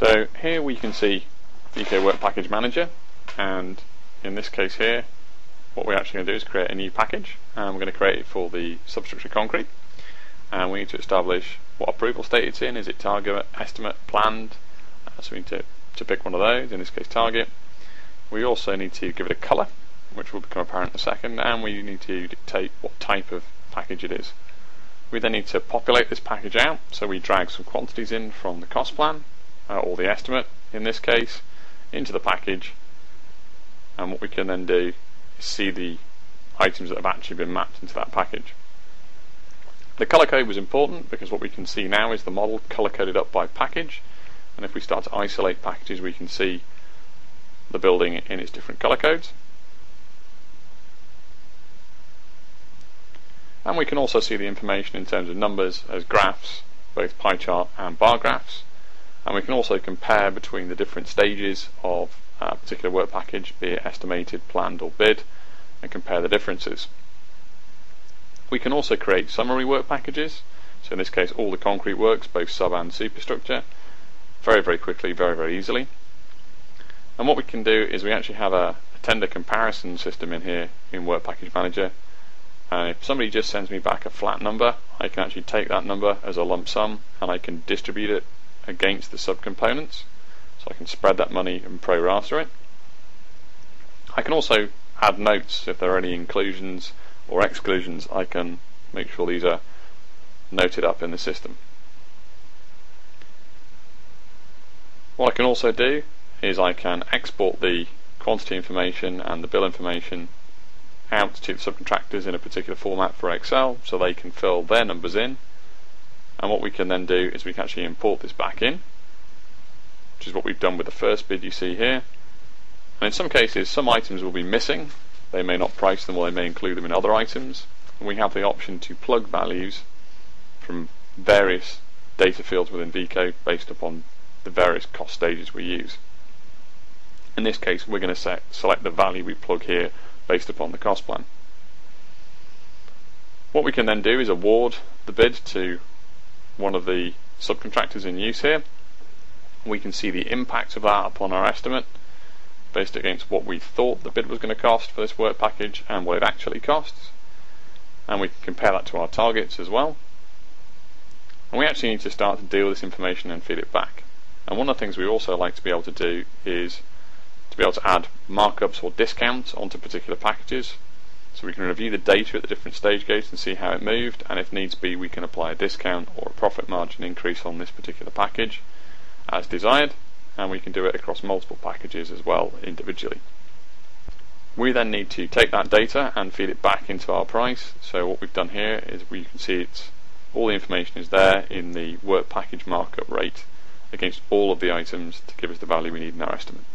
So here we can see Vico Work Package Manager, and in this case here what we're actually going to do is create a new package, and we're going to create it for the substructure concrete, and we need to establish what approval state it's in. Is it target, estimate, planned? So we need to pick one of those, in this case target. We also need to give it a colour, which will become apparent in a second, and we need to dictate what type of package it is. We then need to populate this package out, so we drag some quantities in from the cost plan, or the estimate in this case, into the package, and what we can then do is see the items that have actually been mapped into that package. The colour code was important because what we can see now is the model colour coded up by package, and if we start to isolate packages we can see the building in its different colour codes. And we can also see the information in terms of numbers as graphs, both pie chart and bar graphs, and we can also compare between the different stages of a particular work package, be it estimated, planned or bid, and compare the differences. We can also create summary work packages, so in this case all the concrete works, both sub and superstructure, very quickly, very easily. And what we can do is we actually have a tender comparison system in here in Work Package Manager, and if somebody just sends me back a flat number, I can actually take that number as a lump sum and I can distribute it against the subcomponents, so I can spread that money and pro rata it. I can also add notes if there are any inclusions or exclusions. I can make sure these are noted up in the system. What I can also do is I can export the quantity information and the bill information out to the subcontractors in a particular format for Excel so they can fill their numbers in, and what we can then do is we can actually import this back in, which is what we've done with the first bid you see here. And in some cases some items will be missing, they may not price them or they may include them in other items, and we have the option to plug values from various data fields within Vico based upon the various cost stages we use. In this case we're going to select the value we plug here based upon the cost plan. What we can then do is award the bid to one of the subcontractors in use here. We can see the impact of that upon our estimate based against what we thought the bid was going to cost for this work package and what it actually costs, and we can compare that to our targets as well. And we actually need to start to deal with this information and feed it back. And one of the things we also like to be able to do is to be able to add markups or discounts onto particular packages, so we can review the data at the different stage gates and see how it moved, and if needs be we can apply a discount or a profit margin increase on this particular package as desired, and we can do it across multiple packages as well individually. We then need to take that data and feed it back into our price. So what we've done here is we can see all the information is there in the work package markup rate against all of the items to give us the value we need in our estimate.